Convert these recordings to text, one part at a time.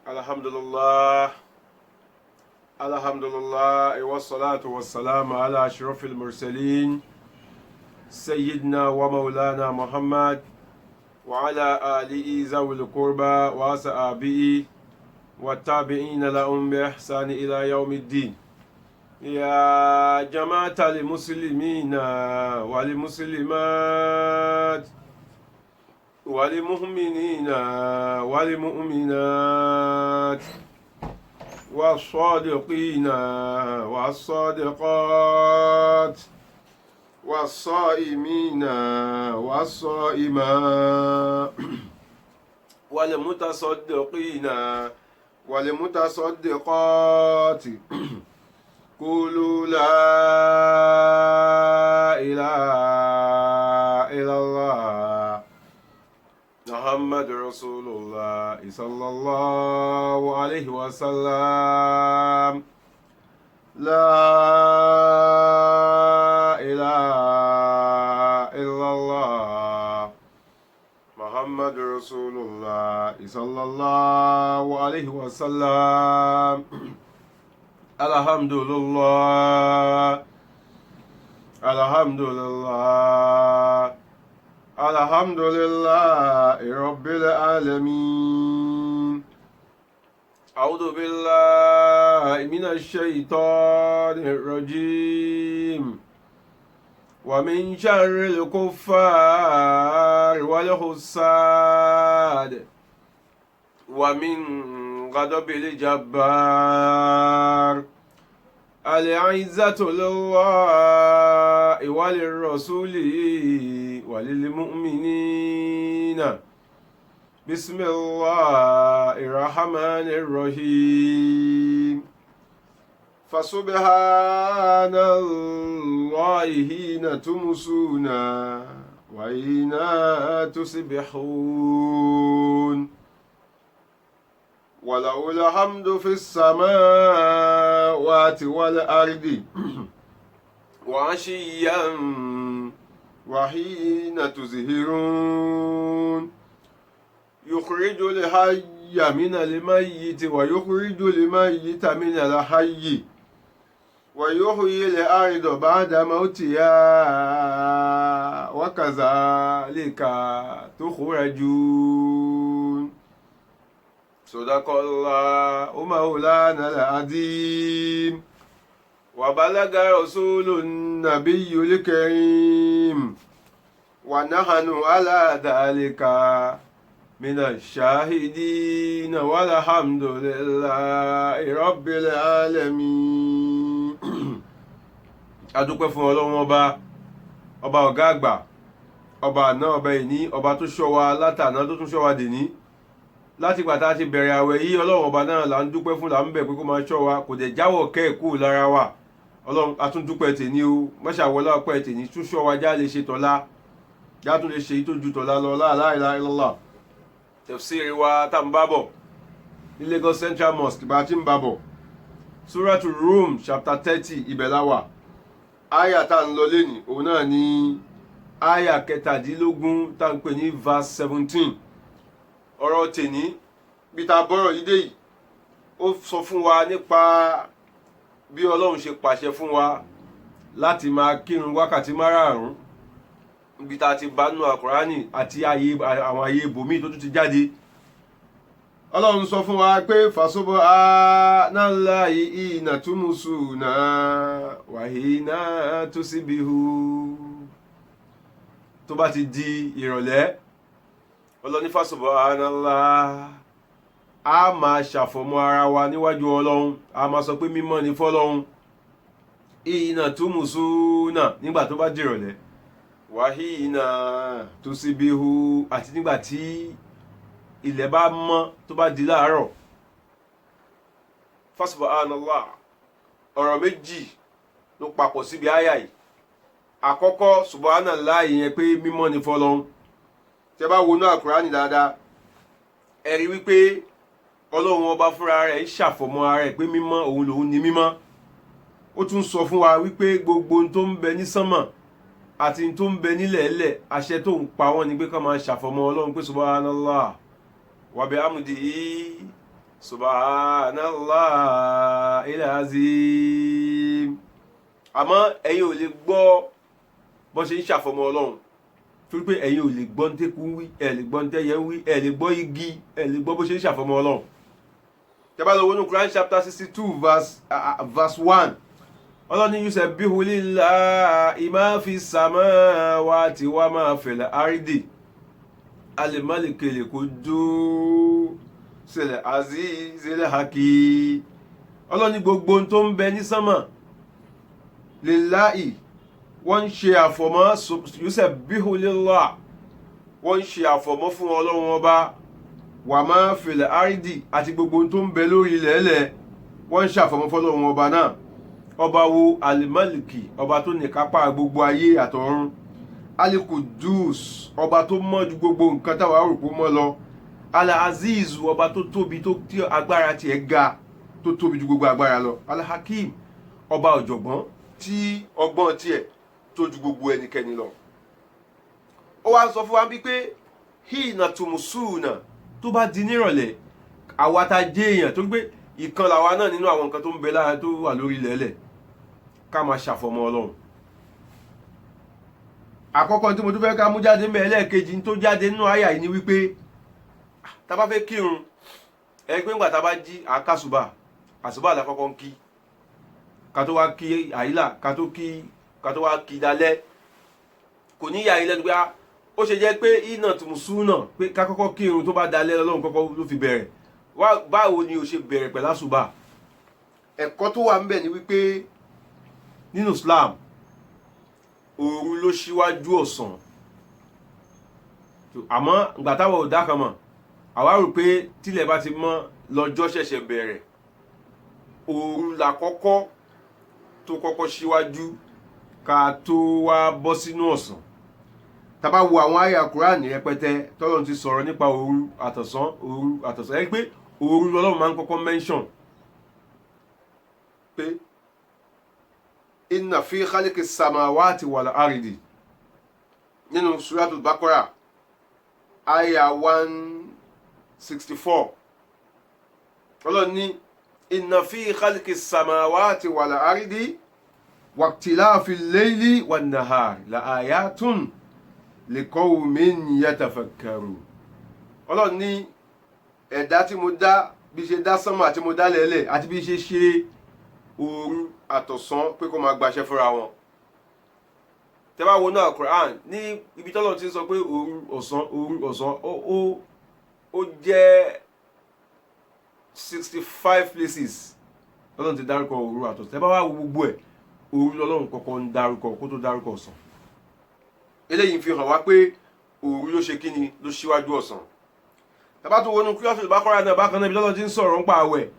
Alhamdulillah, alhamdulillah, wassalatu wassalamu ala ashrafil mursalin, sayyidina wa maulana Muhammad, wa ala alihi zawil qurba wa sahbihi wa tabi'ina lahum bi ihsani ila yawmiddin. Ya jama'atal muslimina wal muslimat والمؤمنين والمؤمنات والصادقين والصادقات والصائمين والصائمات والمتصدقين والمتصدقات قولوا لا إله إلا الله محمد رسول الله صلى الله عليه وسلم لا إله إلا الله محمد رسول الله صلى الله عليه وسلم الحمد لله الحمد لله الحمد لله رب العالمين. أعوذ بالله من الشيطان الرجيم ومن شر الكفار والحساد ومن غضب الجبار. العزة لله وللرسول وللمؤمنين. بسم الله الرحمن الرحيم. فسبحان الله حين تمسون وحين تصبحون وله الحمد في السماوات والأرض وعشيا وحين تظهرون يخرج الحي من الميت ويخرج الميت من الحي ويحيي الأرض بعد موتها وكذلك تخرجون. صدق الله مولانا العظيم وبلغ رسول النبي الكريم ونحن على ذلك من الشاهدين والحمد لله رب العالمين. adúpẹ́ fún Ọlọ́run ọba ọ̀gá àgbà, ọba àná, ọba ìní, ọba tó ṣọ́ wa látàná tó tún ṣọ́ wa dèní. Láti ìgbà tá a ti bẹ̀rẹ̀ àwẹ̀ yìí, Ọlọ́run ọba náà là ń dúpẹ́ fún, là ń bẹ̀ pé kó máa ṣọ́ wa, kò dẹ̀ jáwọ́ kẹ́ẹ̀kú lára wa. Ọlọ́run a tún dúpẹ́ tèní o, mọ́ṣàwọlá ọpẹ́ tèní tún ṣọ́ wa, já lè ṣe tọ̀la, já tún lè ṣe èyí tó ju tọ̀la lọ. La ilaha illallah. Tafsiri wa tá ń bá bọ̀ ní Lagos Central Mosque bá ti ń bá bọ̀. Suratu Rum chapter 30 ibẹ̀ la wà. Aya tá ń lọ lénìí òun náà ni aya kẹtàdínlógún tá ń pè ní verse 17. Ọ̀rọ̀ tèní bí ta bọ́rọ̀ yìí dé yìí, ó sọ fún wa nípa bí Ọlọ́run ṣe pàṣẹ fún wa láti máa kírun wákàtí márààrún bí ta ti bá nù Al-Qur'ani àti àwọn ayé ibòmíì tó tún ti jáde. Ọlọ́run sọ fún wa pé fasubhanallahi hina tumsuna wa hina tusbihu. Tó bá ti di ìrọ̀lẹ́, Ọlọ́run ní fasubhanallah, a máa ṣàfọ̀mọ́ ara wa níwájú Ọlọ́run, a máa sọ pé mímọ́ ni fọ́lọ́run. Hina tumsuna nígbà tó bá di ìrọ̀lẹ́, wa hina tusbihu àti nígbà tí ilẹ̀ bá mọ́ tó bá di láàárọ̀. Fasubhanallah, ọ̀rọ̀ méjì ló papọ̀ síbi àyà yìí. Àkọ́kọ́ subhanallah yẹn pé mímọ́ ni fọ́lọ́run. Tẹ́ bá wọnú Al-Qur'ani dáadáa, ẹ rí wípé Ọlọ́run ọba fúnra rẹ̀ ń ṣàfọ̀mọ́ ara rẹ̀ pé mímọ́ òun lòun ni mímọ́. Ó tún sọ fún wa wípé gbogbo ohun tó ń bẹ ní sánmọ̀ àti ohun tó ń bẹ nílẹ̀ ẹlẹ̀, àṣẹ tó ń pa wọ́n ni pé ká máa ṣàfọ̀mọ́ Ọlọ́run pé subhanallah wa bihamdihi subhanallahil azim. Àmọ́ ẹ̀yin ò lè gbọ́ bó ṣe ń ṣàfọmọ́ Ọlọ́run torí pé ẹ̀yin ò lè gbọ́ ní tẹ́kù ń wí, ẹ̀ lè gbọ́ ní tẹ́yẹ ń wí, ẹ̀ lè gbọ́ igi, ẹ̀ lè gbọ́ bó ṣe ń ṣàfọmọ́ Ọlọ́run. Tẹ́ bá lọ wọnú Quran chapter 62 verse 1, Ọlọ́run ní yusabbihu lillahi ma fi samawati wa ma fil ardi al-malikil quddus azizil hakim. Ọlọ́run ní gbogbo ohun tó ń bẹ ní sánmà lillahi, wọ́n ń ṣe àfọ̀mọ́, yusabbihu lillahi, wọ́n ń ṣe àfọ̀mọ́ fún Ọlọ́run ọba, wa ma fil ardi, àti gbogbo ohun tó ń bẹ lórí ilẹ̀ wọ́n ń ṣàfọ̀mọ́ fọ́lọ́run ọba náà. Ọba wo? Al-Maliki, ọba tó níkápá gbogbo ayé àtọ̀run. Al-Quddus, ọba tó mọ́ ju gbogbo nǹkan táwa rò pé mọ́ lọ. Al-Aziz, ọba tó tóbi, tó tí agbára tiẹ̀ ga, tó tóbi ju gbogbo agbára lọ. Al-Hakim, ọba ọ̀jọ̀gbọ́n tí ọgbọ́n tiẹ̀ tó ju gbogbo ẹnikẹ́ni lọ. Ó wá sọ fún wa bí pé hina tumusuna, tó bá di nírọ̀lẹ́, àwa tá jẹ́ èèyàn tó gbé ìkan làwa náà nínú àwọn nǹkan tó ń bẹ lára tó wà lórí ilẹ̀ ká máa ṣàfọmọ́ Ọlọ́run. Àkọ́kọ́ tí mo tún fẹ́ ká mú jáde ńbẹ̀, ẹlẹ́ẹ̀kejì tó jáde nínú àyà yìí ni wípé tá bá fẹ́ kírun, ẹgbẹ́ ńgbà tá bá jí àkásùbà, àsùbà la kọ́kọ́ ń kí, ká tó wá kí àyílà, ká tó wá kí dalẹ́. Kò ní yà yín lẹ́nu pé ó ṣe jẹ́ pé iná tùmùsùnà pé ká kọ́kọ́ kírun tó bá dalẹ́ Ọlọ́run kọ́kọ́ ló fi bẹ̀rẹ̀. Báwo ni o ṣe bẹ̀rẹ̀ pẹ̀lú àsùbà? Ẹ̀kọ́ tó wà ńbẹ̀ ni wípé nínú Islam, òru ló ṣíwájú ọ̀sán. Àmọ́ ìgbà táwọn ò dá kan mọ̀, àwa rò pé tílẹ̀ bá ti mọ́ lọ́jọ́ ṣẹ̀ṣẹ̀ bẹ̀rẹ̀. Òru làkọ́kọ́ tó kọ́kọ́ ṣíwájú ká tó wá bọ́ sínú ọ̀sán. Tá bá wo àwọn àyà Kùránì rẹpẹtẹ tọ́lọ́run ti sọ̀rọ̀ nípa òru àtọ̀sán, ẹ pé òru lọ́lọ́run máa ń kọ́kọ́ mention pé inna fi khalqi samawati wal ardi, nínú suratul Baqara àyà 164. Ọlọ́run ní inna fi khalqi samawati wal ardi waqtilafil layli wan nahari la ayatun liqawmin yatafakkarun. Ọlọ́run ní ẹ̀dá tí mo dá, bí ṣe dá sánmà àti mo dá lẹ́lẹ̀, àti bí ṣe ṣe òru àtọ̀sán pé kó máa gbaṣẹ́ fúnra wọn. Tẹ́ bá wo náà Quran ní ibi tọ́lọ́run ti sọ pé òru ọ̀sán ó jẹ́ 65 places Ọlọ́run ti dárúkọ òru àtọ̀sán. Tẹ́ bá wá wo gbogbo ẹ̀, òru lọ́lọ́run kọ́kọ́ ń dárúkọ kó tó dárúkọ ọ̀sán. Eléyìí fi hàn wá pé òru ló ṣe kíni, ló ṣíwájú ọ̀sán. Tẹ́ bá tún wọnú Suratul Baqara náà bákan náà ibi tọ́lọ́run ti ń sọ̀rọ̀ nípa àwẹ̀,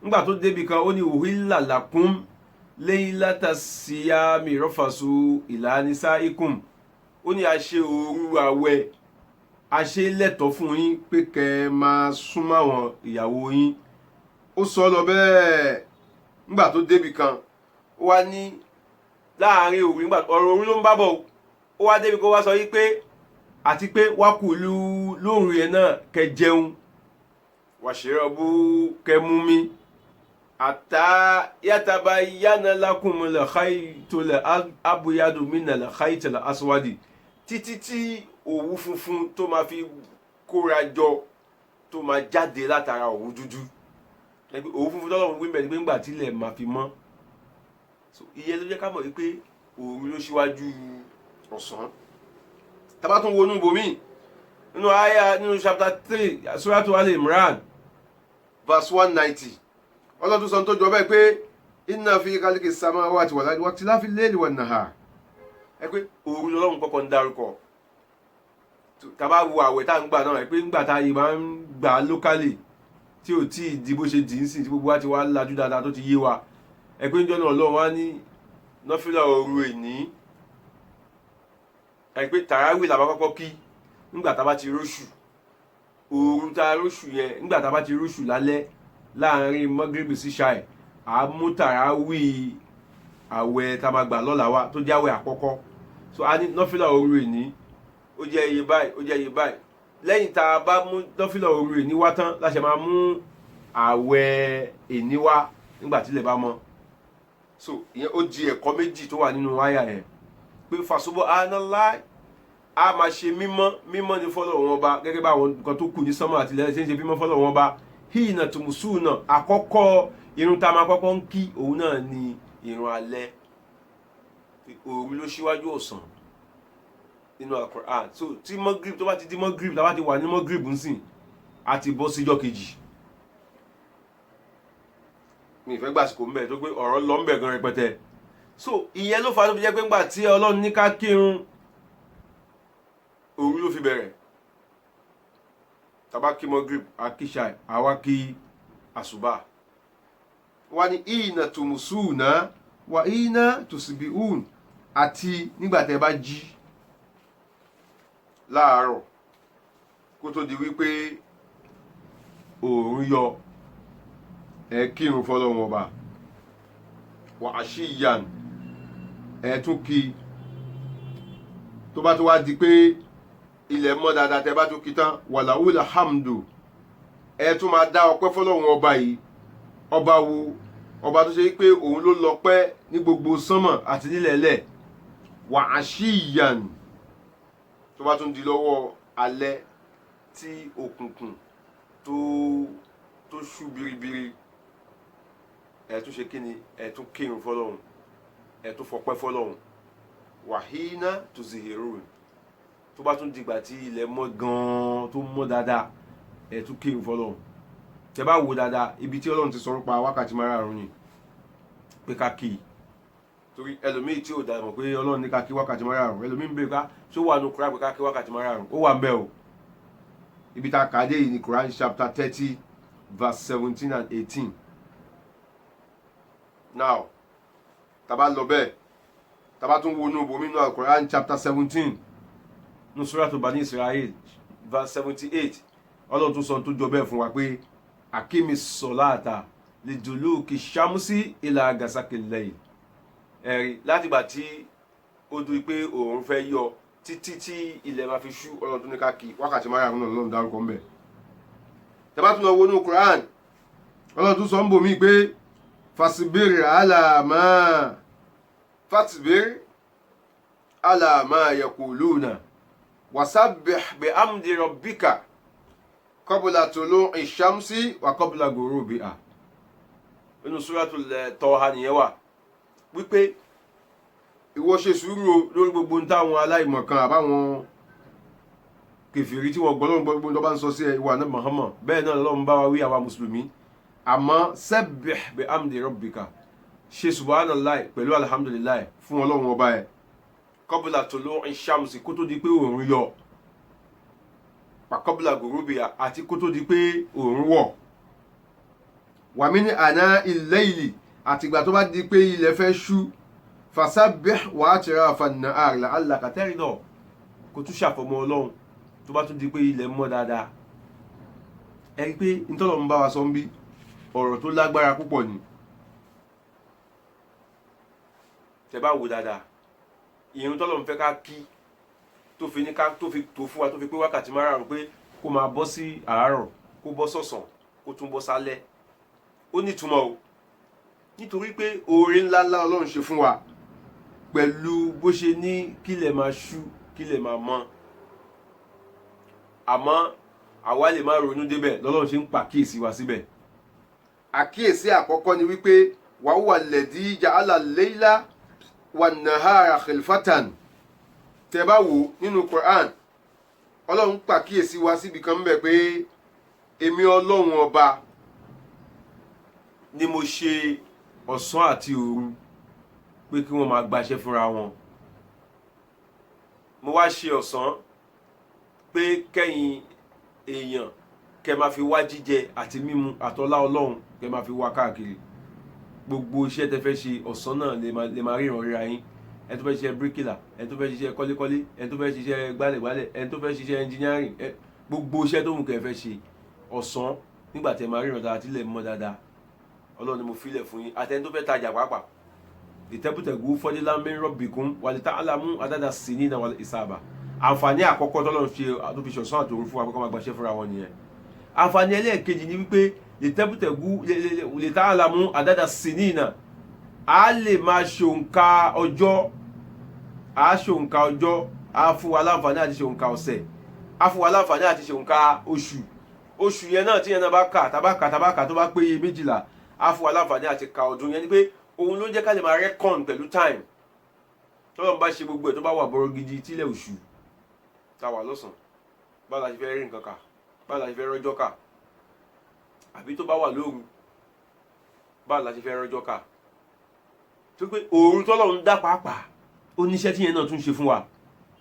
nígbà tó débi kan ó ní uhilla lakum laylata siyami rafasu ila nisaikum. Ó ní a ṣe òru àwẹ̀, a ṣe lẹ́tọ̀ọ́ fún yín pé kẹ́ máa súnmọ́ àwọn ìyàwó yín. Ó sọ lọ bẹ́ẹ̀ nígbà tó débi kan, ó wá ní láàárín òru, nígbà ọ̀rọ̀ òru ló ń bá bọ̀, ó wá débi kó wá sọ yí pé àti pé wakulu lóru yẹn náà kẹ́ jẹun, washrabu kẹ́ mú mi, hatta yatabayyana lakumul khaytul abyadu minal khaytil aswadi, títí tí òwú funfun tó máa fi kóra jọ tó máa jáde látara òwú dúdú. Òwú funfun tọ́lọ́run wí bẹ́ẹ̀ ni pé ńgbà tílẹ̀ máa fi mọ́. Ìyẹn ló jẹ́ ká mọ̀ wípé òru ló ṣíwájú ọ̀sán. Tá bá tún wọnú ibòmíì nínú àyà nínú chapter 3 Suratu Al-Imran verse 190, Ọlọ́run sọ tó jọ bẹ́ẹ̀ pé inna fi khalqis samawati wal ardi waqtilafil layli wan nahar. Ẹ pé òru lọ́lọ́run kọ́kọ́ ń dárúkọ. Tá bá wo àwẹ̀ tá ń gbà náà, ẹ pé ńgbà tá yìí máa ń gbà locally tí ò tí ì di bó ṣe dì í sí tí gbogbo wa ti wá lajú dáadáa tó ti yé wa. Ẹ pé níjọ́ náà Ọlọ́run wá ní nọ́fílà òru èní. Ẹ pé tàràwì làbá kọ́kọ́ kí nígbà tá bá ti róṣù. Òru tá róṣù yẹn nígbà tá bá ti róṣù lálẹ́ láàrin Maghrib sí Ṣáì, a mú tàràwì àwẹ̀ tá máa gbà lọ́la wa tó jáwẹ̀ àkọ́kọ́. So a ní nọ́fílà òru èní ó jẹ́ iye báyìí, ó jẹ́ iye báyìí. Lẹ́yìn tá a bá mú nọ́fílà òru èní wá tán, la ṣe máa mú àwẹ̀ èníwá nígbà tí ilẹ̀ bá mọ́. So ìyẹn ó di ẹ̀kọ́ méjì tó wà nínú àyà yẹn pé fasubhanallah a máa ṣe mímọ́ ní fọ́lọ́run ọba gẹ́gẹ́ bá àwọn nǹkan tó kù ní sánmọ̀ àti ilẹ̀ ṣe ń ṣe mímọ́ fọ́lọ́run ọba. Hina tumusuna àkọ́kọ́ irun tá a máa kọ́kọ́ ń kí òun náà ni irun alẹ́, òru ló ṣíwájú ọ̀sán nínú Al-Qur'an. So tí Maghrib tó bá ti di Maghrib tá bá ti wà ní Maghrib nsìn a ti bọ́ síjọ́ kejì. Mi ìfẹ́ gbàsìkò ń bẹ̀ tó pé ọ̀rọ̀ lọ ń bẹ̀ gan rẹpẹtẹ. So ìyẹn ló fà á tó fi jẹ́ pé ńgbà tí Ọlọ́run ní ká kírun òru ló fi bẹ̀rẹ̀. Tá bá kí Maghrib akíṣà àwa kí àsùbá. Wá ní hina tumusuna wa hina tusbihun, àti nígbà tẹ́ bá jí láàárọ̀ kó tó di wípé òòrùn yọ ẹ kírun fọ́lọ́run ọba. Wa ashiyan ẹ tún kí tó bá tó wá di pé ilẹ̀ mọ́ dáadáa tẹ́ bá tó kí tán walahul hamdu ẹ tún máa dá ọpẹ́ fọ́lọ́run ọba yìí. Ọba wo? Ọba tó ṣe pé òun ló lọ́pẹ́ ní gbogbo sánmọ̀ àti nílẹ̀ẹ́lẹ̀. Wa ashiyan tó bá tún di lọ́wọ́ alẹ́ tí òkùnkùn tó ṣú biribiri ẹ tún ṣe kíni ẹ tún kírun fọ́lọ́run ẹ tún fọpẹ́ fọ́lọ́run. Wa hina tuzhirun tó bá tún dìgbà tí ilẹ̀ mọ́ gan-an tó mọ́ dáadáa ẹ tún kírun fọ́lọ́run. Tẹ́ bá wò dáadáa ibi tí Ọlọ́run ti sọ nípa wákàtí márààrún ni pé ká kí, torí ẹlòmíì tí ò dá mọ̀ pé Ọlọ́run ní ká kí wákàtí márààrún, ẹlòmíì ń bèèrè ká ṣó wà ní Kùránì pé ká kí wákàtí márààrún. Ó wà ń bẹ̀ o. Ibi tá a kà dé yìí ni Quran chapter 30 verse 17 and 18. Now tá bá lọ bẹ́ẹ̀ tá bá tún wo inú ibòmí nínú Quran chapter 17 ní Suratu Bani Israel verse 78 Ọlọ́run tún sọ tó jọ bẹ́ẹ̀ fún wa pé akimi solata liduluki shamsi ila gasakil layl. Ẹ̀rí látìgbà tí ó dúró pé òòrùn fẹ́ yọ títí tí ilẹ̀ máa fi ṣú Ọlọ́run tún ní ká kí wákàtí márùn-ún náà Ọlọ́run dárúkọ ń bẹ̀. Tẹ́ bá tún lọ wo inú Quran Ọlọ́run tún sọ ń bò mí pé fasbir ala ma yaquluna wasabbih bihamdi rabbika qabla tulu'i shamsi wa qabla ghurubiha. Inú Suratul Taha nìyẹn wà wípé ìwọ ṣe sùúrù lórí gbogbo ń táwọn aláìmọ̀kan àbáwọn kèfèrí tí wọ́n gbọ́lọ́n gbogbo tó bá ń sọ sí ìwà náà Muhammad. Bẹ́ẹ̀ náà lọ́n bá wa wí àwa mùsùlùmí. Àmọ́ sabbih bihamdi rabbika ṣe subhanallah pẹ̀lú alhamdulillah fún Ọlọ́run ọba ẹ̀ qabla tulu'i shamsi kó tó di pé òòrùn yọ wa qabla ghurubiha àti kó tó di pé òòrùn wọ̀. Wa min ana'il layli àtìgbà tó bá di pé ilẹ̀ fẹ́ ṣú fasabbih wa atrafan nahar la'allaka tarda kó tún ṣàfọ̀mọ́ Ọlọ́run tó bá tún di pé ilẹ̀ mọ́ dáadáa. Ẹ rí pé ntọ́lọ́run bá wa sọ ń bí ọ̀rọ̀ tó lágbára púpọ̀ ni. Tẹ́ bá wò dáadáa ìrun tọ́lọ́run fẹ́ ká kí tó fi ní ká tó fi tó fún wa tó fi pé wákàtí márùn-ún pé kó máa bọ́ sí àárọ̀ kó bọ́ sọ̀sán kó tún bọ́ sálẹ̀ ó nítumọ̀ o, nítorí pé oore ńlá ńlá Ọlọ́run ṣe fún wa pẹ̀lú bó ṣe ní kílẹ̀ máa ṣú kílẹ̀ máa mọ́. Àmọ́ àwa lè má ronú débẹ̀ lọ́lọ́run ṣe ń pàkíyèsí wa síbẹ̀. Àkíyèsí àkọ́kọ́ ni wípé wa huwa alladhi ja'ala al-layla wan-nahara khilfatan. Tẹ́ bá wò nínú Quran Ọlọ́run pàkíyèsí wa síbi kan ńbẹ̀ pé èmi Ọlọ́run ọba ni mo ṣe ọ̀sán àti òru pé kí wọ́n máa gbaṣẹ́ fúnra wọn. Mo wá ṣe ọ̀sán pé kẹ́yìn èèyàn kẹ́ máa fi wá jíjẹ àti mímu àtọlá Ọlọ́run kẹ́ máa fi wá káàkiri. Gbogbo iṣẹ́ tẹ́ fẹ́ ṣe ọ̀sán náà lè máa ríran ríra yín. Ẹni tó fẹ́ ṣiṣẹ́ bíríkìlà, ẹni tó fẹ́ ṣiṣẹ́ kọ́lékọ́lé, ẹni tó fẹ́ ṣiṣẹ́ gbálẹ̀gbálẹ̀, ẹni tó fẹ́ ṣiṣẹ́ ẹnjìnírìn, gbogbo iṣẹ́ tó mú kẹ́ fẹ́ ṣe ọ̀sán nígbà tẹ́ máa ríran dáadáa tí lè mọ́ dáadáa. Ọlọ́run ni mo filẹ̀ fún yín àtẹni tó fẹ́ tajà pàápàá. Ìtẹ́bùtẹ̀gù fọ́dílá min rabbikum walita'lamu adada sinina wal hisaba. Àǹfààní àkọ́kọ́ tọ́lọ́run ṣe tó fi ṣọ̀sán àtòru fún wa pé kó máa gbaṣẹ́ fúnra wọn nìyẹn. Àǹfààní ẹlẹ́ẹ̀kejì ni wípé litabtagu lita'lamu adada sinina a lè máa ṣòǹkà ọjọ́ a ṣòǹkà ọjọ́ a fún wa láǹfààní àti ṣòǹkà ọ̀sẹ̀ a fún wa láǹfààní àti ṣòǹkà oṣù yẹn náà tí yẹn náà bá kà tabaka tó bá péye 12 a fún wa láǹfààní àti ka ọdún yẹn ni pé òun ló jẹ́ ká lè máa rẹ́kọ̀n pẹ̀lú time tọ́lọ́run bá ṣe gbogbo ẹ̀ tó bá wà bọ́rọ̀ gidi tílẹ̀ oṣù tá wà lọ́sàn báwo la ṣe fẹ́ rí nǹkan kà báwo la ṣe fẹ́ rọ́jọ́ kà àbí tó bá wà lóru báwo la ṣe fẹ́ rọ́jọ́ kà tó pé òòrùn tọ́lọ́run dá pàápàá ó níṣẹ́ tí yẹn náà tún ṣe fún wa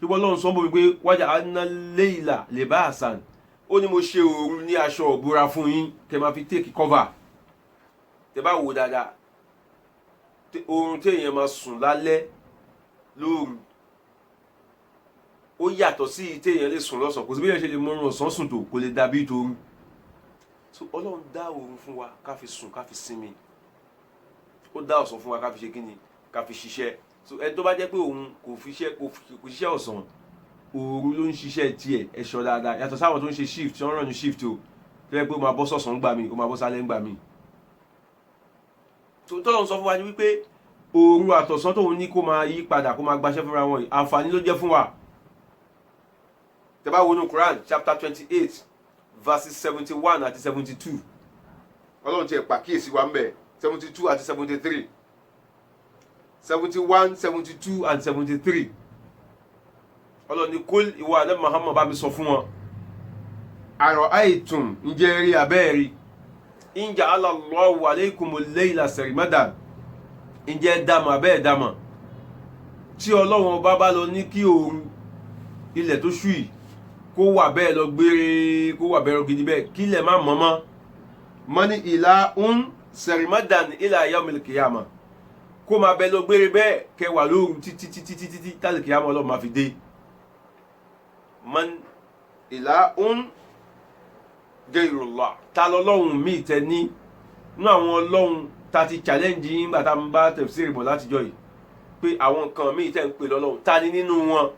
tó bọ́ lọ́run sọ́nbọ̀ wípé waja'alna al-layla libasan ó ní mo ṣe òòrùn ní aṣọ òbúra fún yín kẹ́ máa fi take cover tẹ́ bá wò dáadáa òòrùn tí èèyàn máa sùn lálẹ́ lóru ó yàtọ̀ sí tí èèyàn lè sùn lọ́sàn kò sí bí èèyàn ṣe lè mọ orun ọ̀sán sùn tó kò lè dàbí tòru so ọlọ́run dá òòrùn fún wa ká fi sùn ká fi sinmi ó dá ọ̀sán fún wa ká fi ṣe kíni ká fi ṣiṣẹ́ so ẹni tó bá jẹ́ pé òun kò ṣiṣẹ́ ọ̀sán òòrùn ló ń ṣiṣẹ́ tiẹ̀ ẹ̀ṣọ́ dáadáa yàtọ̀ sáwọn tó ń ṣe shift tí wọ́n rán ní shift o tó yẹ pé ó máa bọ́ sọ̀sán gbà mí ó máa bọ́ sálẹ̀ gbà mí so tọ́lọ́run sọ fún wa ní wípé òòrùn àtọ̀sán tóun ní kó máa yí padà kó máa gbaṣẹ́ fúnra wọn yìí àǹfààní ló jẹ́ fún wa tẹ́ bá wo nínú Quran chapter 28 verses 71 àti 72 ọlọ́run ti ẹ̀ pàkíyèsí wa ń bẹ̀ 72 àti 73 71 72 and 73 ọlọ́run ní kul ìwà ànábì Muhammad bá mi sọ fún wọn àrọ̀ àìtùm ǹjẹ́ rí abẹ́ẹ̀rí in ja'ala Allahu alaykumul layla sarmadan ǹjẹ́ dámà bẹ́ẹ̀ dámà tí ọlọ́run bá lọ ní kí òun ilẹ̀ tó ṣú yìí kó wà bẹ́ẹ̀ lọ gbére kó wà bẹ́ẹ̀ gidi bẹ́ẹ̀ kí ilẹ̀ má mọ́mọ́ mọ́ni ìlà sarmadan ila yawmil qiyamah kó máa bẹ́ẹ̀ lọ gbére bẹ́ẹ̀ kẹwàá lóhun títí tálẹ̀ kìyàmọ́ ọlọ́run máa fi dé mọ́ni ìlà gayrullah ta lọ́lọ́run míì tẹ ní nínú àwọn ọlọ́run ta ti challenge yín nígbà tá a bá tafsir bọ̀ látijọ́ yìí pé àwọn nǹkan míì tẹ́ ń pè lọ́lọ́run ta ni nínú wọn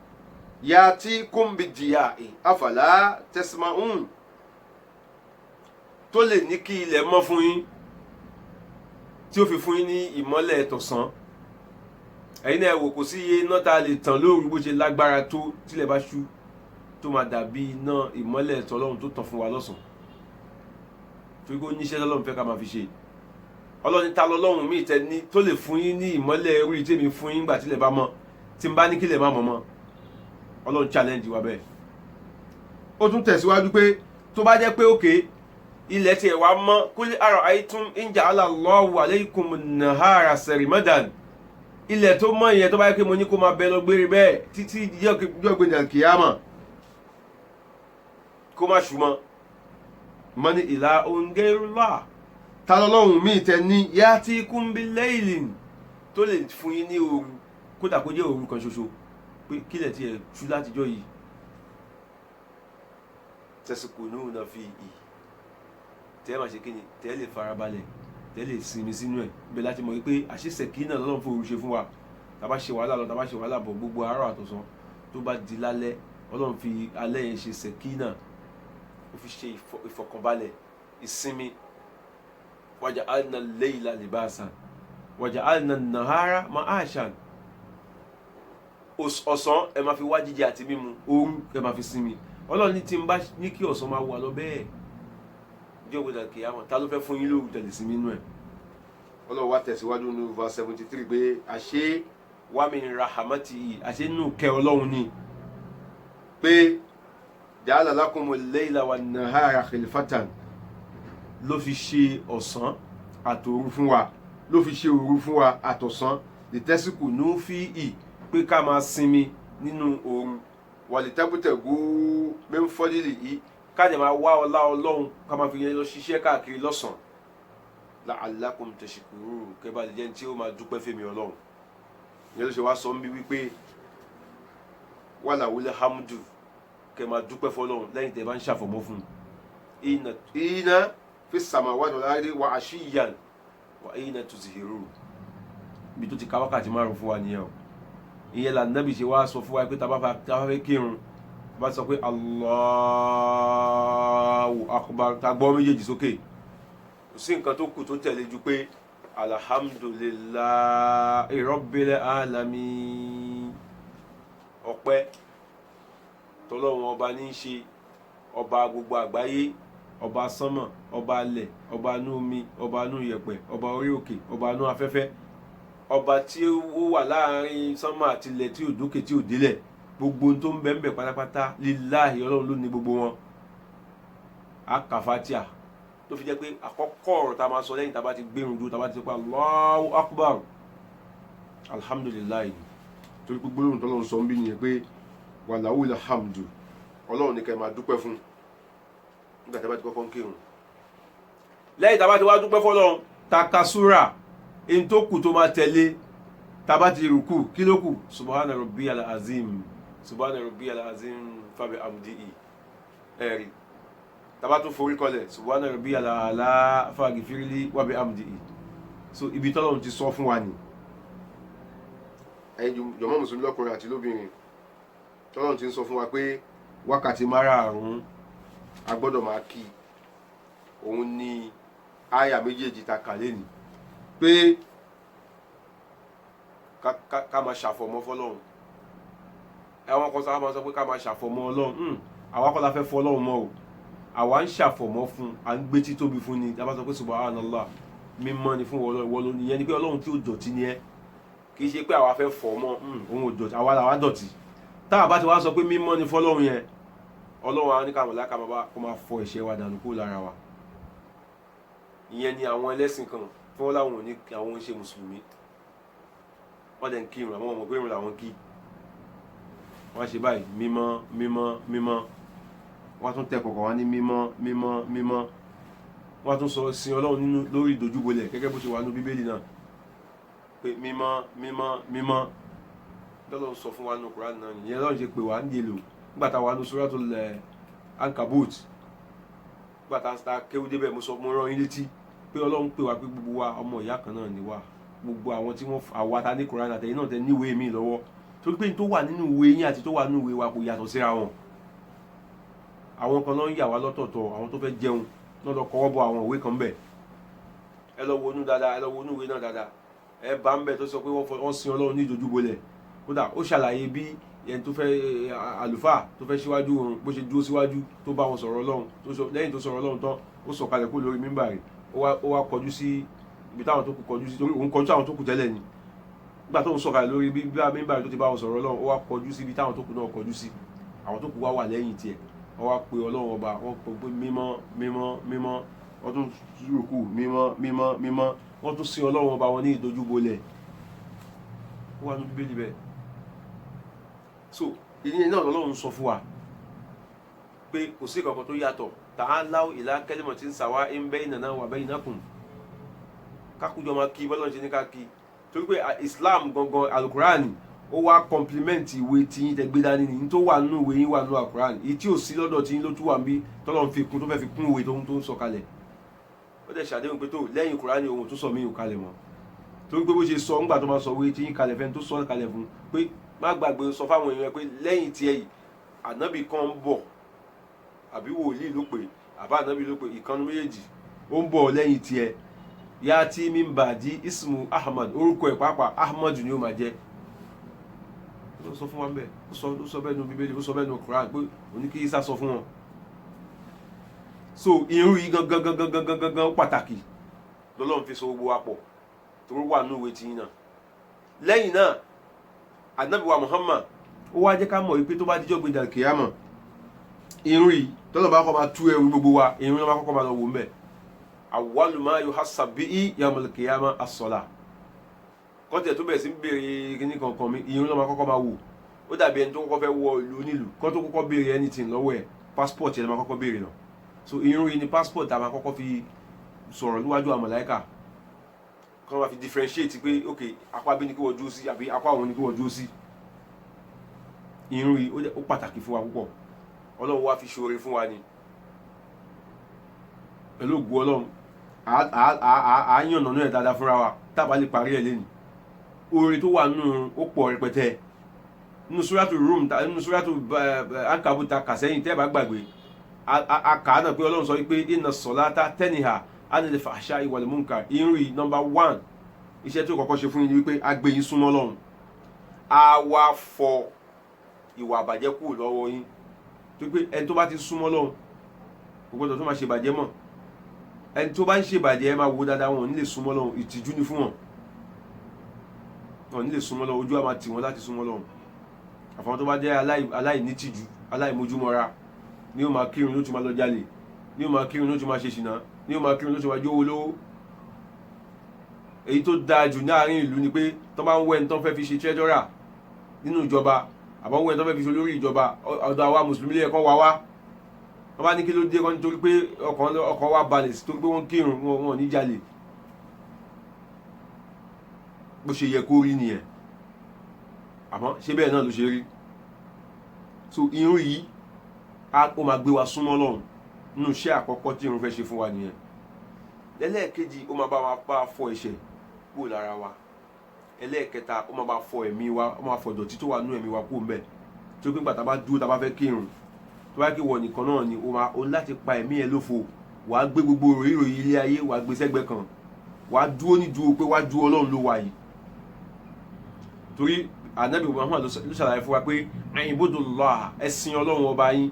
ya'tikum bid-diya'i afala tasma'un tó lè ní kí ilẹ̀ mọ́ fún yín tí ó fi fún yín ní ìmọ́lẹ̀ tọ̀sán ẹ̀yin náà wò kò sí iye iná tá a lè tàn lóru bó ṣe lágbára tó tílẹ̀ bá ṣú tó máa dàbí iná ìmọ́lẹ̀ tọ́lọ́run tó tàn fún wa lọ́sàn-án torí kó níṣẹ́ tọ́lọ́run fẹ́ ká máa fi ṣe ọlọ́run ta lọ́lọ́run míì tẹ ní tó lè fún yín ní ìmọ́lẹ̀ irú ìtẹ́mi fún yín gbà tílẹ̀ bá mọ́ tí n bá ní kílẹ̀ má mọ́ mọ́ ọlọ́run challenge wa bẹ́ẹ̀ ó tún tẹ̀síwájú pé tó bá jẹ́ pé òkè ilẹ̀ tiẹ̀ wá mọ́ kul ara'aytum in ja'ala Allahu alaykumun nahara sarmadan ilẹ̀ tó mọ́ ìyẹn tó bá yẹ pé mo ní kó máa bẹ lọ gbére bẹ́ẹ̀ títí yọ gbẹ̀dẹ̀ kìyàmà kó má ṣùmọ́ mọ́ni ìlà gayrullah ta lọ́lọ́run míì tẹ ní ya'tikum bil-laylin tó lè fún yín ní òru kódà kó jẹ́ òru kan ṣoṣo pé kílẹ̀ tí ẹ̀ tú látijọ́ yìí taskununa fihi tẹ́ máa ṣe kí ni tẹ́ lè farabalẹ̀ tẹ́ lè sinmi sínú ẹ̀ bẹ́ẹ̀ láti mọ̀ wípé àṣìṣẹ́kí náà lọ́lọ́run fún òru ṣe fún wa tàbá ṣe wàhálà lọ tàbá ṣe wàhálà bọ̀ gbogbo àárọ̀ àtọ̀sán tó bá di lálẹ́ ọlọ́run fi alẹ́ yẹn ṣe sẹ̀kínà ó fi ṣe ìfọ̀kànbalẹ̀ ìsinmi waja'alna al-layla libasan waja'alna an-nahara ma'ashan ọ̀sán ẹ máa fi wá jíjẹ àti mímu òru ẹ máa fi sinmi ọlọ́run ní tí n bá ní kí ọ̀sán máa wà lọ bẹ́ẹ̀ jẹ́ ògbéjà kìyàmọ̀ ta ló fẹ́ fún yín lóru tẹ̀lé sí nínú ẹ̀ ọlọ́run wá tẹ̀síwájú ní verse 73 pé àṣé wa min rahamati àṣé nù kẹ́ ọlọ́run ni pé ja'ala lakumul layla wan nahara khilfatan ló fi ṣe ọ̀sán àtòru fún wa ló fi ṣe òru fún wa àtọ̀sán litaskunū fīhi pé ká máa sinmi nínú òru walitabtagū min fadlihi ká dẹ̀ máa wá ọlá ọlọ́run ká máa fi yẹn lọ ṣiṣẹ́ káàkiri lọ́sàn la'allakum tashkurūn kẹ́bà lè jẹ́ tí ó máa dúpẹ́ fèmí ọlọ́run ìyẹn ló ṣe wá sọ ń bí wípé walahul hamdu kẹ́ máa dúpẹ́ fọlọ́run lẹ́yìn tẹ́ bá ń ṣàfọ̀mọ́ fún un ìnà fi samawati wal ardi wa ashiyyan wa ìnà tuzhirūn bí tó ti ka wákàtí márùn fún wa nìyẹn o ìyẹn là nábì ṣe wá sọ fún wa pé tá bá fẹ́ kírun bá sọ pé Allahu akbar tá gbọ́ méjèèjì sókè kò sí nǹkan tó kù tó tẹ̀lé ju pé alhamdulillahi rabbil alamin, ọpẹ́ tọ́lọ́run ọba ní í ṣe, ọba gbogbo àgbáyé, ọba sánmọ̀, ọba alẹ̀, ọba inú omi, ọba inú yẹ̀pẹ̀, ọba orí òkè, ọba inú afẹ́fẹ́, ọba tí ó wà láàrin sánmọ̀ àti ilẹ̀ tí ò dókè tí ò délẹ̀, gbogbo ohun tó ń bẹ ń bẹ pátápátá lillahi, ọlọ́run ló ní gbogbo wọn. Akafatia tó fi jẹ́ pé àkọ́kọ́ ọ̀rọ̀ tá a máa sọ lẹ́yìn tá a bá ti gbérun dúró, tá a bá ti sọ pé Allahu Akbar, alhamdulillahi, torí pé gbólóhùn tọ́lọ́run sọ ń bí nìyẹn pé walahul hamdu, ọlọ́run ní kẹ́ máa dúpẹ́ fún nígbà tí a bá ti kọ́kọ́ ń kírun. Lẹ́yìn tá a bá ti wá dúpẹ́ fọ́lọ́run, takasura in tó kù tó máa tẹ̀lé, tá a bá ti rùkù kí ló kù? Subhana rabbiyal azim, subhana rabbiyal azim fabi amdihi, ẹ̀rí. Tá a bá tún forí kọlẹ̀ subhana rabbiyal ala faghfirli wa bi amdihi. So ibi tọ́lọ́run ti sọ fún wa ni, ẹ̀yin jọmọ́ mùsùlùmí lọ́kùnrin àti lóbìnrin, tọ́lọ́run ti ń sọ fún wa pé wákàtí márààrún a gbọ́dọ̀ máa kí. Òun ni àyà méjèèjì ta kà lẹ́nu pé ká máa ṣàfọ̀mọ́ fọ́lọ́run. Àwọn kan sábà máa sọ pé ká máa ṣàfọ̀mọ́ Ọlọ́run. Àwa kọ́ la fẹ́ fọ́ Ọlọ́run mọ́ o, àwa ń ṣàfọ̀mọ́ fún, à ń gbé títóbi fún ni. Tá bá sọ pé subhanallah, mímọ́ ni fún Ọlọ́run, ìyẹn ni pé Ọlọ́run tí ó dọ̀tí ni ẹ́, kì í ṣe pé àwa fẹ́ fọ̀ mọ́, òun ò dọ̀tí, àwa làwa dọ̀tí. Tá a bá ti wá sọ pé mímọ́ ni fọ́lọ́run yẹn, Ọlọ́run á ní ká mọ̀lá ká máa kó máa fọ ẹ̀ṣẹ̀ wa dànù kúrò lára wa. Ìyẹn ni àwọn ẹlẹ́sìn kan fún wọn láwọn òní àwọn ṣe mùsùlùmí, wọ́n dẹ̀ ń kírun àwọn ọmọ pé ìrun làwọn kí, wọ́n ṣe báyìí mímọ́ mímọ́ mímọ́, wọ́n tún tẹ kọ̀kọ̀ wá ní mímọ́ mímọ́ mímọ́, wọ́n tún sọ sin Ọlọ́run nínú lórí ìdojúbolẹ̀ gẹ́gẹ́ bó ṣe wà nínú Bíbélì náà pé mímọ́ mímọ́ mímọ́. Ọlọ́run sọ fún wa nínú Kùránì náà nìyẹn, Ọlọ́run ṣe pè wá ń dèlò nígbà tá a wà ní Suratul Ankabut, nígbà tá a kéwú débẹ̀ mo rán yín létí pé Ọlọ́run pè wá pé gbogbo wa ọmọ ìyá kan náà ni wá, gbogbo àwọn tí wọ́n àwa ta ní Kùránì àtẹ̀yìn náà tẹ níwèé mi lọ́wọ́, torí pé tó wà nínú ìwé yín àti tó wà nínú ìwé wa kò yàtọ̀ síra wọn. Àwọn kan náà ń yà wá lọ́tọ̀ọ̀tọ̀, àwọn tó fẹ́ jẹun náà lọ kọ́wọ́ bọ àwọn ìwé kan bẹ̀. Ẹ lọ wọnú dáadáa, ẹ lọ wọnú ìwé náà dáadáa, ẹ bá ń bẹ̀ tó sọ pé wọ́n sin Ọlọ́run ní ìdojúbolẹ̀. Kódà ó ṣàlàyé bí ẹni tó fẹ́ àlùfáà tó fẹ́ síwájú òun bó ṣe dúró síwájú tó bá wọn sọ̀rọ̀ Ọlọ́run, lẹ́yìn tó sọ̀rọ̀ Ọlọ́run tán ó sọ̀kalẹ̀ kó lórí mímbàrì, ó wá kọjú sí ibi táwọn tó kù kọjú sí, torí òun kọjú àwọn tó kù tẹ́lẹ̀ ni. Nígbà tó ń sọ̀kalẹ̀ lórí mímbàrì tó ti bá wọn sọ̀rọ̀ Ọlọ́run, ó wá kọjú sí ibi táwọn tó kù náà kọjú sí, àwọn tó kù wá wà lẹ́yìn tiẹ̀, wọ́n wá pe Ọlọ́run ọba, wọ́n pe mímọ́ mímọ́ mímọ́, wọ́n tún rùkù mímọ́ mímọ́ mímọ́, wọ́n tún sin Ọlọ́run ọba wọn ní ìdojúbolẹ̀. Ó wà ní Bíbélì bẹ́ẹ̀. So ìyẹn náà lọ́lọ́run sọ fún wa pé kò sí kankan tó yàtọ̀, ta'alaw ila kalimatin sawa'in baynana wa baynakum, kákújọ máa kí bọ́lọ́run ṣe ní ká kí, torí pé Islam gangan alukurani ó wá kọ́mplimẹ́ǹtì ìwé tí tẹ gbé dání ni, tó wà nínú ìwé yín wà nínú alukurani, èyí tí ò sí lọ́dọ̀ tí ló tún wà ń bí tọ́lọ́run fi kún tó fẹ́ fi kún ìwé tó ń sọ kalẹ̀. Ó dẹ̀ ṣàdéhùn pé tó lẹ́yìn kurani ohun tó sọ mí ò kalẹ̀ mọ́, torí pé bó ṣe sọ ńgbà tó máa sọ ìwé tí yín kalẹ̀ fẹ́ni tó sọ kalẹ̀ fún pé má gbàgbé sọ fáwọn èèyàn pé lẹ́yìn tiẹ̀ yìí ànábì kan ń bọ̀, àbí wòlíì ló pè àbá ànábì ló pè, ìkànnì méjèèjì ó ń bọ̀ lẹ́yìn tiẹ̀, yá tí min ba'di ismu Ahmad, orúkọ ẹ̀ pàápàá Ahmad ni ó máa jẹ́. Ó sọ fún wa bẹ́ẹ̀, ó sọ bẹ́ẹ̀ nínú Bíbélì, ó sọ bẹ́ẹ̀ nínú Quran pé òní kí Isa sọ fún wọn. So irun yìí gangan pàtàkì lọ́lọ́run fi so gbogbo wa pọ̀ torí wà nínú ìwé tiyín náà. Lẹ́yìn náà Ànábì wa Muhammad ó wá jẹ́ ká mọ̀ wípé tó bá díjọ́ gbé dal kiyama, irun yìí tọ́lọ̀ bá kọ́ máa tú ẹrù gbogbo wa, irun náà máa kọ́kọ́ máa lọ wò ń bẹ̀. Awwalu ma yuhassab bihi yawmal qiyamah as-salah. Kọ́ńtẹ̀ tó bẹ̀rẹ̀ sí ń béèrè kíní kankan mi, irun náà máa kọ́kọ́ máa wò. Ó dàbí ẹni tó kọ́kọ́ fẹ́ wọ ìlú onílù, kọ́ tó kọ́kọ́ béèrè anything lọ́wọ́ ẹ̀, passport yẹn máa kọ́kọ́ béèrè lọ. So irun yìí ni passport tá a máa kọ́kọ́ fi sọ̀rọ̀ níwájú àwọn màláíkà, kọ́ máa fi differentiate pé ok apá bí ni kí wọ́n dúró sí àbí apá àwọn ni kí wọ́n dúró sí. Irun yìí ó pàtàkì fún wa púpọ̀, Ọlọ́run wá fi ṣoore fún wa ni. Pẹ̀lú ògùn Ọlọ́run à ń yànnà náà dáadáa fúnra wa tábà lè parí ẹ̀ lẹ́nu. Oore tó wà nínú ó pọ̀ rẹpẹtẹ. Nínú Suratu Rum, nínú Suratu Ankabut kà sẹ́yìn tẹ́ bá gbàgbé, a kà á náà pé Ọlọ́run sọ wípé inna salata tanha anil fahsha'i wal munkar. Irun yìí number 1 iṣẹ́ tí ó kọ́kọ́ ṣe fún yín ni wípé a gbé yín súnmọ́ Ọlọ́run, a wá fọ ìwà àbàjẹ́ kúrò lọ́wọ́ yín. tó pé ẹni tó bá ti súnmọ́ Ọlọ́run kò gbọ́dọ̀ tó máa ṣe ìbàjẹ́ mọ́. ẹni tó bá ń ṣe ìbàjẹ́ ẹ máa wo dáadáa, wọn ò ní lè súnmọ́ Ọlọ́run, ìtìjú ni fún wọn. wọn ò ní lè súnmọ́ Ọlọ́run, ojú á máa tì wọ́n láti súnmọ́ Ọlọ́run. àfọwọ́n tó bá jẹ́ aláìnítìjú, aláìmójúmọ́ra ni ó máa kírun ló tún máa lọ jalè, ni ó máa kírun ló tún máa ṣe ṣìnà, ni ó máa kírun ló tún máa jówó lówó. èyí tó dáa jù láàrin ìlú ni pé tó bá ń wẹ́ni tó fẹ́ fi ṣe treasurer nínú ìjọba, àbọ̀ wẹ́ni tó fẹ́ fi ṣe olórí ìjọba, ọ̀dọ̀ àwa mùsùlùmí lè kọ́ wa wá. wọ́n bá ní kí ló dé kan nítorí pé ọkàn wa balẹ̀ sí torí pé wọ́n kírun, wọn ò ní jalè. bó ṣe yẹ kó rí nìyẹn, àmọ́ ṣé bẹ́ẹ̀ náà ló ṣe rí. so irun yìí ó máa gbé wa súnmọ́ Ọlọ́run nínú iṣẹ́ àkọ́kọ́ tí irun fẹ́ ṣe fún wa nìyẹn. ẹlẹ́ẹ̀kejì, ó máa bá wa fọ ẹ̀ṣẹ̀ kúrò lára wa. ẹlẹ́ẹ̀kẹta, ó máa bá fọ ẹ̀mí wa, ó máa fọ ìdọ̀tí tó wà nínú ẹ̀mí wa kúrò ńbẹ̀. tó pé nígbà tá a bá dúró, tá a bá fẹ́ kírun, tó bá kí wọ nìkan náà ni o láti pa ẹ̀mí ẹ lófo. wàá gbé gbogbo ìròyìn ilé ayé, wàá gbé sẹ́gbẹ́ kan, wàá dúró ní dúró pé wàá dúró Ọlọ́run ló wà yìí. torí Ànábì Muhammad ló ṣàlàyé fún wa pé ibudullah, ẹ̀sìn Ọlọ́run ọba yín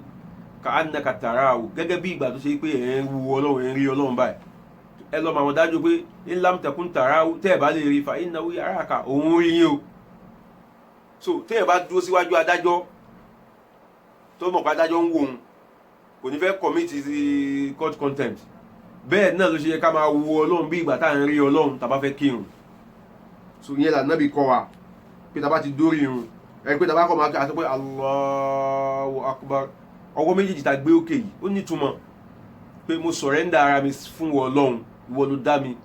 ka annaka tarahu, gẹ́gẹ́ bí ìgbà tó ṣe pé ẹ̀ ń wu Ọlọ́run, ẹ̀ ń rí Ọlọ́run báyìí. ẹ lọ mọ̀ àwọn dájú pé in lam takun tarahu, tẹ́ ẹ̀ bá lè rí fa innahu yaraka, òun rí yín o. so tẹ́ ẹ̀ bá dúró síwájú adájọ́ tó mọ̀ pé adájọ́ ń wò òun, kò ní fẹ́ commit court contempt. bẹ́ẹ̀ náà ló ṣe yẹ ká máa wu Ọlọ́run bí ìgbà tá à ń rí Ọlọ́run tá a bá fẹ́ kírun. so ìyẹn là Nábì kọ́ wa pé tá a bá ti dórí irun, ẹ pé tá a bá kọ́ máa kí pé Allahu Akbar, ọwọ́ méjèèjì tá a gbé òkè yìí ó nítumọ̀ pé mo surrender ara mi fún wọ Ọlọ́run. ìwọ ló dá mi,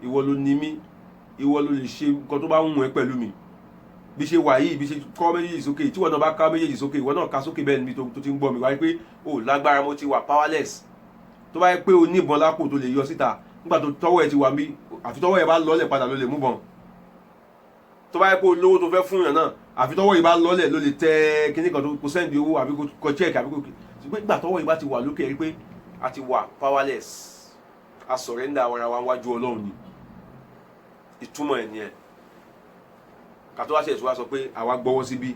ìwọ ló ní mí, ìwọ ló lè ṣe nǹkan tó bá ń wù ẹ́ pẹ̀lú mi. bí ṣe wà yìí, bí ṣe kọ́ méjèèjì sókè, tí ìwọ náà bá ká méjèèjì sókè, ìwọ náà ká sókè bẹ́ẹ̀ níbi tó ti ń gbọ́ mi, wáyé pé o lágbára, mo ti wà powerless. tó bá yẹ pé o ní ìbọn lápò tó lè yọ síta, nígbà tó tọ́wọ́ ẹ ti wà mí, àfi tọ́wọ́ ẹ bá lọ́lẹ̀ padà ló lè mú bọn. tó bá yẹ pé olówó tó fẹ́ fún yàn náà, àfi tọ́wọ́ yìí bá lọ́lẹ̀ ló lè tẹ kíní kan tó kó sẹ́ndì owó, àbí kó check, àbí kó ṣùgbọ́n ìgbà tọ́wọ́ yìí bá ti wà lókè, rí pé a ti wà powerless, a surrender ara wa wájú Ọlọ́run ni. ìtumọ̀ ẹ̀ nìyẹn. kàtó wá ṣe èso wa sọ pé àwa gbọ́wọ́ síbí.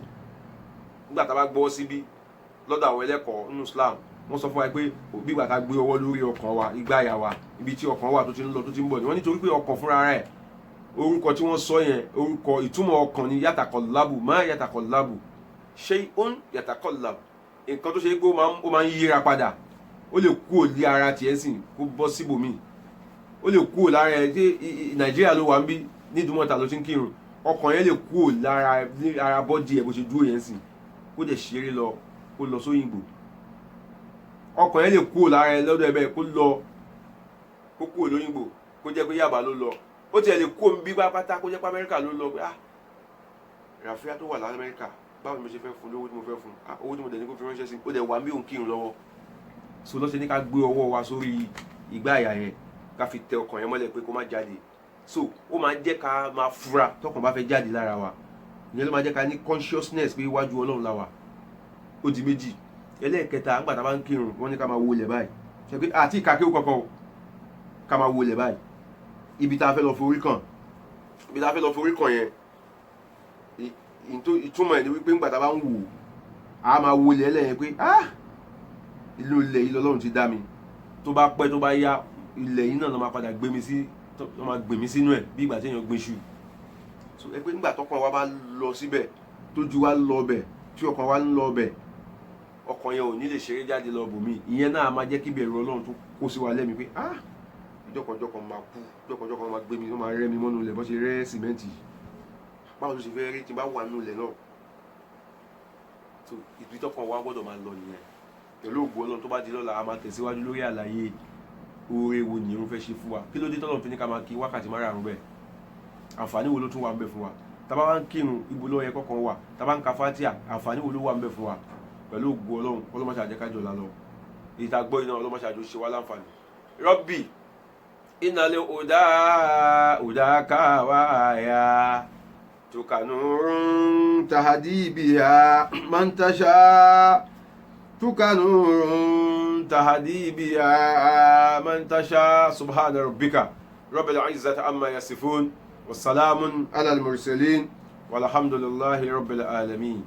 nígbà tá a bá gbọ́wọ́ síbí lọ́dọ̀ àwọn ẹlẹ́kọ̀ọ́ nínú Islam, wọ́n sọ fún wa pé bí ìgbà tá a gbé ọwọ́ lórí ọkàn wa, igbá àyà wa, ibi tí ọkàn wà tó ti ń lọ tó ti ń bọ̀ ni. wọ́n nítorí pé ọkàn fúnra rẹ̀, orúkọ tí wọ́n sọ yẹn, orúkọ ìtumọ̀ ọkàn ni yataqallabu, ma yataqallabu shay'un yataqallabu, nǹkan tó ṣe pé ó máa ń yíra padà. ó lè kú òlí ara tiẹ̀ sìn kó bọ́ síbòmíì, ó lè kú ò lára ẹ̀ tí Nàìjíríà ló wà ń bí, ní Ìdúmọ̀tà ló ti ń kírun, ọkàn yẹn lè kú ò lára bọ́dì ẹ̀ bó ṣe dúró yẹn sìn, kó dẹ̀ ṣeré lọ, kó lọ sóyìnbó. ọkàn yẹn lè kú ò lára ẹ̀ lọ́dọ̀ ẹ̀ bẹ́ẹ̀ kó kú ò lóyìnbó, kó jẹ́ pé Yàbá ló lọ. ó tiẹ̀ lè kú omi bí pátá kó jẹ́ pé Amẹ́ríkà ló lọ pé Ràfíà tó wà l'Amẹ́ríkà, báwo ni mo ṣe fẹ́ fún lówó tí mo fẹ́ fún, owó tí mo dẹ̀ ní kó fi ránṣẹ́ sí, ó dẹ̀ wà ń bí òun kírun lọ́wọ́. so lọ́sẹ̀ ní ká gbé ọwọ́ wa sórí igbá àyà yẹn, ká fi tẹ ọkàn yẹn mọ́lẹ̀ pé kó má jáde. so ó máa jẹ́ ká máa fura tọkàn bá fẹ́ jáde lára wa. ìyẹn ló máa jẹ́ ká ní consciousness pé iwájú Ọlọ́run la wà. ó di méjì. ẹlẹ́ẹ̀kẹta, nígbà tá a bá ń kírun, wọ́n ní ká máa wọlẹ̀ báyìí. ṣe pé àti ìkàkéwò kankan o, ká máa wọlẹ̀ báyìí. ibi tá a fẹ́ lọ forí kàn yẹn, ìtumọ̀ ẹ̀ ni wípé nígbà tá a bá ń wò, a máa wọlẹ̀ ẹlẹ́yìn pé inú ilẹ̀ yìí lọ́lọ́run ti dá mi. tó bá pẹ́ tó bá yá, ilẹ̀ yìí náà ló máa padà gbé mi sínú ẹ̀ bí ìgbà tí èèyàn gbé iṣu. so ẹ pé nígbà tọkàn wa bá lọ síbẹ̀, tójú wa lọ bẹ̀, tí ọkàn wa ń lọ bẹ̀, ọkàn yẹn ò ní lè ṣeré jáde lọ bòmí. ìyẹn náà máa jẹ́ kí ìbẹ̀rù Ọlọ́run tó kó sí wa lẹ́mìí pé ìjọkànjọkàn máa kú, ìjọkànjọkàn máa gbé mi, wọ́n máa rẹ́ mi mọ́nú ilẹ̀ bọ́ ṣe rẹ́ sìmẹ́ǹtì. báwo ló ṣe fẹ́ rí tí n bá wà nínú ilẹ̀ náà? so ibi tọkàn wa gbọ́dọ̀ máa lọ nìyẹn. pẹ̀lú ògo Ọlọ́run tó bá di lọ́la, a máa tẹ̀síwájú lórí àlàyé oore wo ni irun fẹ́ ṣe fún wa. kí ló dé tọ́lọ́run fi ní ká máa kí wákàtí márùn-ún bẹ́ẹ̀? àǹfààní wo ló tún wà ń bẹ fún wa? tá bá wá ń kírun, ibo ló yẹ kọ́kàn wà? tá bá ń ka Fátíà, àǹfààní wo ló wà ń bẹ fún wa? pẹ̀lú ògo Ọlọ́run, ọlọ́mọṣẹ́ àjẹkájọ lálọ́ ìta gbọ́ iná, ọlọ́mọṣẹ́ àjọ ṣe wá láǹfààní. Rabbi innal udaka wa ya tukanurun tahdi biha man tasha tukanurun تهدي بها من تشاء سبحان ربك رب العزة عما يصفون والسلام على المرسلين والحمد لله رب العالمين.